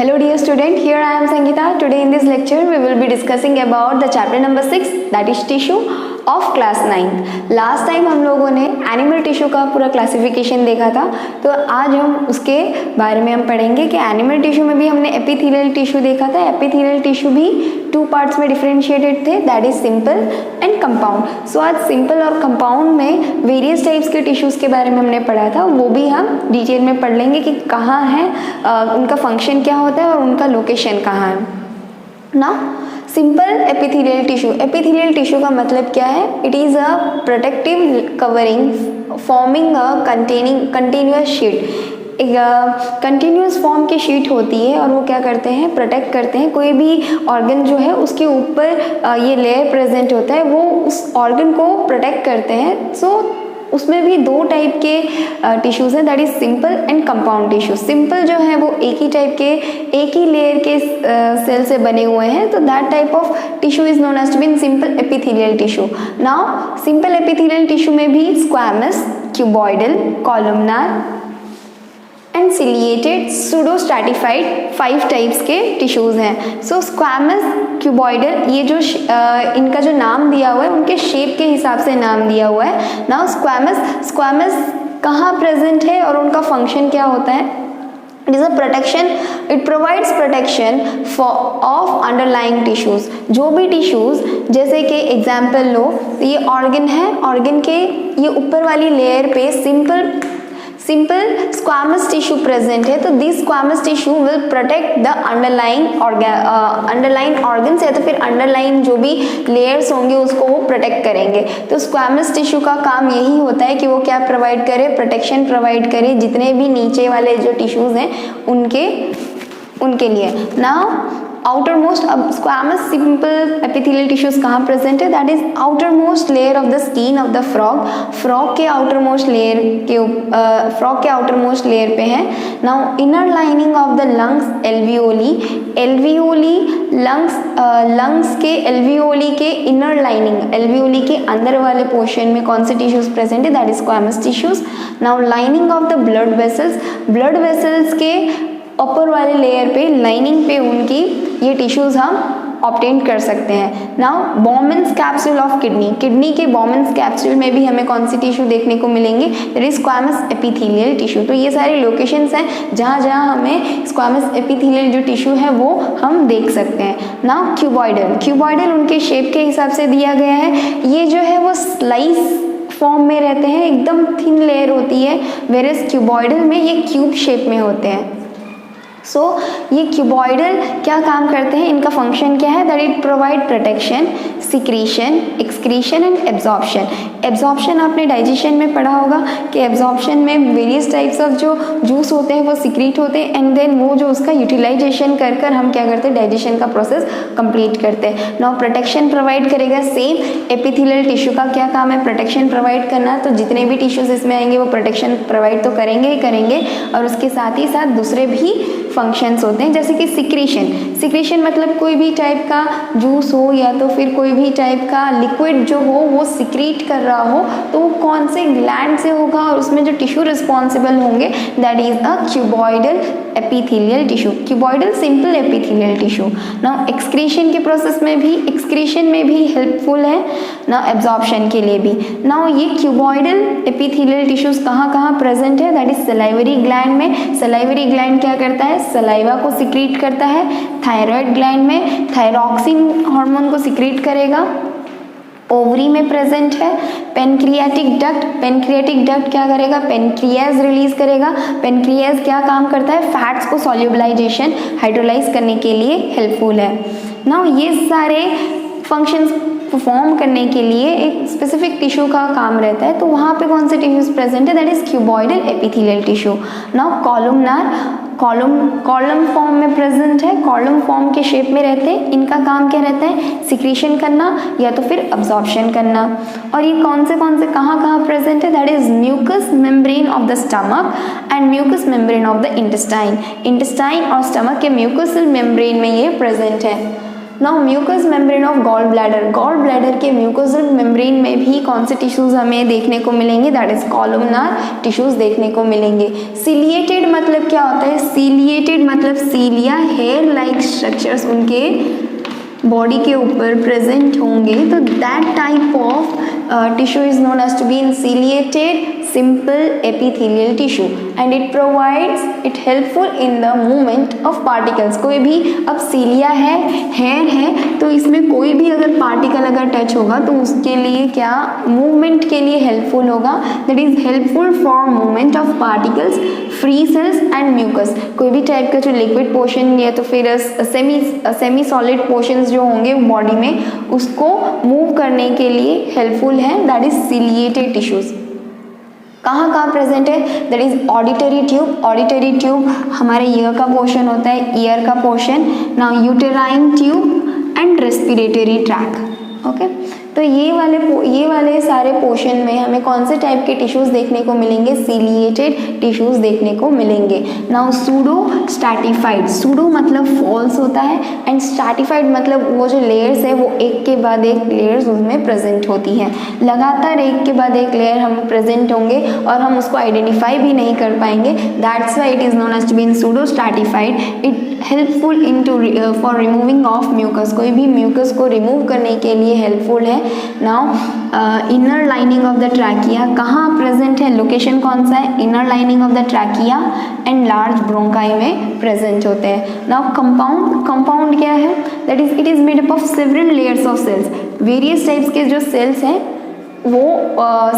Hello dear student, here I am Sangeeta. Today in this lecture we will be discussing about the chapter number 6, that is tissue of class 9. Last time हम लोगों ने animal tissue का पूरा classification देखा था, तो आज हम उसके बारे में हम पढ़ेंगे कि एनिमल टिश्यू में भी हमने एपिथेलियल टिश्यू देखा था. एपिथेलियल टिश्यू भी 2 पार्ट्स में डिफरेंशिएटेड थे, that is simple and compound. So आज सिंपल और कंपाउंड में वेरियस टाइप्स के टिश्यूज़ के बारे में हमने पढ़ा था, वो भी हम डिटेल में पढ़ लेंगे कि कहाँ है, उनका फंक्शन क्या होता है और उनका लोकेशन कहाँ है ना. Simple epithelial tissue. Epithelial tissue का मतलब क्या है? It is a protective covering forming a continuous sheet. एक कंटिन्यूस फॉर्म की शीट होती है और वो क्या करते हैं, प्रोटेक्ट करते हैं. कोई भी ऑर्गन जो है उसके ऊपर ये लेयर प्रेजेंट होता है, वो उस ऑर्गन को प्रोटेक्ट करते हैं. सो उसमें भी 2 टाइप के टिश्यूज़ हैं, that is simple and compound tissue. Simple जो है वो एक ही टाइप के, एक ही लेयर के सेल से बने हुए हैं, तो that type of tissue is known as to be simple epithelial tissue. Now simple epithelial tissue में भी squamous, cuboidal, columnar and ciliated, pseudo stratified 5 types के टिश्यूज़ हैं. सो स्क्वैमस, क्यूबॉइडल, ये जो इनका जो नाम दिया हुआ है उनके शेप के हिसाब से नाम दिया हुआ है. नाउ स्क्वैमस कहाँ प्रेजेंट है और उनका फंक्शन क्या होता है? It is a protection, it provides protection of underlying tissues. जो भी टिश्यूज़, जैसे कि एग्जाम्पल लो, ये ऑर्गन है, ऑर्गन के ये ऊपर वाली लेयर पे सिंपल स्क्वैमस टिश्यू प्रेजेंट है, तो this squamous tissue will protect the underlying organs, या तो फिर अंडरलाइन जो भी लेयर्स होंगे उसको वो प्रोटेक्ट करेंगे. तो स्क्वैमस टिश्यू का काम यही होता है कि वो क्या प्रोवाइड करे, प्रोटेक्शन प्रोवाइड करे जितने भी नीचे वाले जो टिश्यूज़ हैं उनके लिए. नाउ आउटर मोस्ट, अब स्क्वैमस सिंपल एपिथेलियल टिश्यूज कहाँ प्रेजेंट है? That is outer most layer of the skin of the frog के आउटर मोस्ट लेयर पे है. Now inner lining of the lungs, alveoli lungs के एल्वियोली के inner lining, alveoli के अंदर वाले पोर्शन में कौन से टिश्यूज प्रेजेंट है? That is squamous tissues. Now lining of the blood vessels के अपर वाले लेयर पे, लाइनिंग पे उनकी ये टिश्यूज़ हम ऑब्टेन कर सकते हैं. Now Bowman's capsule of kidney के बॉमेंस कैप्सूल में भी हमें कौन सी टिश्यू देखने को मिलेंगे? That is squamous epithelial tissue. तो ये सारी लोकेशंस हैं जहाँ हमें स्क्वैमस एपिथेलियल जो टिश्यू है वो हम देख सकते हैं. नाउ क्यूबॉइडल उनके शेप के हिसाब से दिया गया है. ये जो है वो स्लाइस फॉर्म में रहते हैं, एकदम थिन लेयर होती है, वेरएज क्यूबॉइडल में ये क्यूब शेप में होते हैं. सो ये क्यूबॉइडल क्या काम करते हैं, इनका फंक्शन क्या है? That it provide protection, secretion, excretion and absorption. Absorption आपने डाइजेशन में पढ़ा होगा कि एब्जॉर्प्शन में वेरियस टाइप्स ऑफ जो जूस होते हैं वो सिक्रीट होते हैं, एंड देन वो जो उसका यूटिलाइजेशन कर हम क्या करते हैं, डाइजेशन का प्रोसेस कंप्लीट करते हैं. नाउ प्रोटेक्शन प्रोवाइड करेगा. सेम एपिथेलियल टिश्यू का क्या काम है? प्रोटेक्शन प्रोवाइड करना. तो जितने भी टिश्यूज इसमें आएंगे वो प्रोटेक्शन प्रोवाइड तो करेंगे ही करेंगे, और उसके साथ ही साथ दूसरे भी फंक्शंस होते हैं, जैसे कि सिक्रीशन मतलब कोई भी टाइप का जूस हो या तो फिर कोई भी टाइप का लिक्विड जो हो वो सिक्रीट कर रहा हो, तो वो कौन से ग्लैंड से होगा और उसमें जो टिश्यू रिस्पॉन्सिबल होंगे, that is a cuboidal epithelial tissue, cuboidal simple epithelial tissue. Now excretion के प्रोसेस में भी, एक्सक्रीशन में भी हेल्पफुल है ना, एब्जॉर्प्शन के लिए भी. नाउ ये क्यूबॉइडल एपिथेलियल टिश्यूज कहाँ प्रेजेंट है? दैट इज सलाइवरी ग्लैंड में. सलाइवरी ग्लैंड क्या करता है? सलाइवा को सिक्रीट करता है. थायराइड ग्लैंड में थायरॉक्सिन हार्मोन को सिक्रीट करेगा. ओवरी में प्रेजेंट है. पेनक्रियाटिक डक्ट क्या करेगा? पेनक्रियाज रिलीज करेगा. पेनक्रियाज क्या काम करता है? फैट्स को सॉल्युबलाइजेशन, हाइड्रोलाइज करने के लिए हेल्पफुल है. नाउ ये सारे फंक्शंस परफॉर्म करने के लिए एक स्पेसिफिक टिश्यू का काम रहता है, तो वहाँ पे कौन से टिश्यूज प्रेजेंट है? That is cuboidal epithelial tissue. Now columnar, column form में प्रेजेंट है, कॉलम फॉर्म के शेप में रहते हैं. इनका काम क्या रहता है? सिक्रीशन करना या तो फिर अब्जॉर्प्शन करना. और ये कौन से कहाँ प्रेजेंट है? That is mucous membrane of the stomach and mucous membrane of the intestine और स्टमक के म्यूकस मेम्ब्रेन में ये प्रेजेंट है. Now mucous membrane of gall bladder के म्यूकोजल मेम्ब्रेन में भी कौन से टिश्यूज हमें देखने को मिलेंगे, दैट इज कॉलमनार टिश्यूज देखने को मिलेंगे। सिलिएटेड मतलब क्या होता है, सिलिएटेड मतलब सीलिया हेयर लाइक स्ट्रक्चर्स उनके बॉडी के ऊपर प्रेजेंट होंगे, तो that type of tissue is known as to be in ciliated simple epithelial tissue and it provides it helpful in the movement of particles। कोई भी अब सीलिया है, हेयर है, तो इसमें कोई भी अगर पार्टिकल अगर टच होगा तो उसके लिए क्या मूवमेंट के लिए हेल्पफुल होगा, that is helpful for movement of particles, free cells and mucus. कोई भी टाइप का जो लिक्विड पोर्शन या तो फिर सेमी सॉलिड पोर्शंस जो होंगे बॉडी में उसको मूव करने के लिए हेल्पफुल है, दैट इज सिलिएटेड टिश्यूज। कहाँ कहाँ प्रेजेंट है, that is auditory tube. Auditory tube हमारे ईयर का पोर्शन होता है, ईयर का portion. Now uterine tube and respiratory tract. Okay, तो ये वाले सारे पोर्शन में हमें कौन से टाइप के टिश्यूज देखने को मिलेंगे, सिलिएटेड टिश्यूज देखने को मिलेंगे। नाउ सूडो स्ट्रैटिफाइड, सूडो मतलब फॉल्स होता है एंड स्ट्रैटिफाइड मतलब वो जो लेयर्स है वो एक के बाद एक लेयर्स उसमें प्रेजेंट होती हैं, लगातार एक के बाद एक लेयर हम प्रेजेंट होंगे और हम उसको आइडेंटिफाई भी नहीं कर पाएंगे, that's why it is known as to be in pseudo stratified. It helpful in to for removing of mucus, कोई भी म्यूकस को रिमूव करने के लिए हेल्पफुल है। Now inner lining of the trachea कहाँ प्रेजेंट है, लोकेशन कौन सा है, inner lining of the trachea and large bronchi में प्रेजेंट होते हैं। नाउ कंपाउंड क्या है, that is it is made up of several layers of cells. Various types के जो सेल्स हैं वो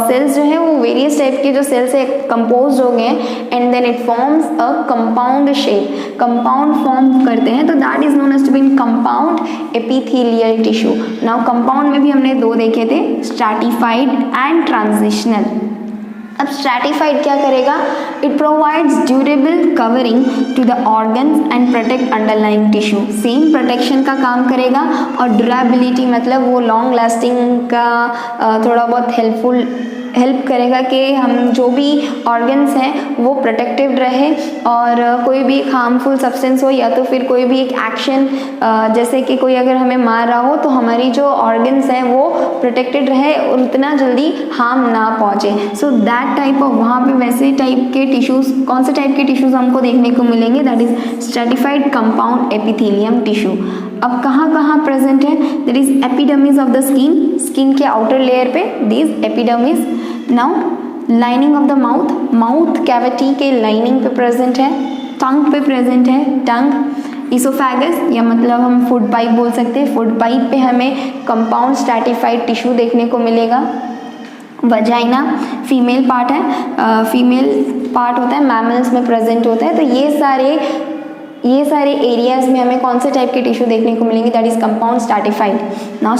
सेल्स जो है वो वेरियस टाइप के जो सेल्स है कंपोज हो गए and then it forms a compound shape, compound form करते हैं, तो that is known as to be in compound epithelial tissue. Now compound में भी हमने दो देखे थे, स्ट्रैटिफाइड एंड ट्रांजिशनल। अब स्ट्रैटिफाइड क्या करेगा, it provides durable covering to the organs and protect underlying tissue, same protection का काम करेगा और ड्यूरेबिलिटी मतलब वो लॉन्ग लास्टिंग का थोड़ा बहुत हेल्प करेगा कि हम जो भी ऑर्गन्स हैं वो प्रोटेक्टिव रहे और कोई भी हार्मफुल सब्सटेंस हो या तो फिर कोई भी एक एक्शन जैसे कि कोई अगर हमें मार रहा हो तो हमारी जो ऑर्गन्स हैं वो प्रोटेक्टेड रहे और उतना जल्दी हार्म ना पहुँचे। सो दैट टाइप ऑफ वहाँ पे वैसे टाइप के टिश्यूज़, कौन से टाइप के टिश्यूज़ हमको देखने को मिलेंगे, that is stratified compound epithelium tissue. अब कहाँ कहाँ प्रेजेंट है, that is epidermis of the skin, skin के आउटर लेयर पे this epidermis. Now lining of the mouth, mouth cavity के लाइनिंग पे प्रेजेंट है, टंग पे प्रेजेंट है, टंग, इसोफेगस या मतलब हम फूड पाइप बोल सकते हैं, फूड पाइप पे हमें कंपाउंड स्ट्रैटिफाइड टिश्यू देखने को मिलेगा। वजाइना फीमेल पार्ट है, फीमेल पार्ट होता है, मैमल्स में प्रेजेंट होता है, तो ये सारे एरियाज में हमें कौन से टाइप के टिश्यू देखने को मिलेंगे, that is compound stratified. Now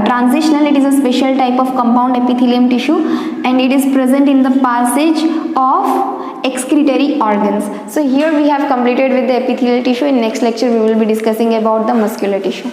transitional, it is a special type of compound epithelium tissue and it is present in the passage of excretory organs. So here we have completed with the epithelial tissue. In next lecture we will be discussing about the muscular tissue.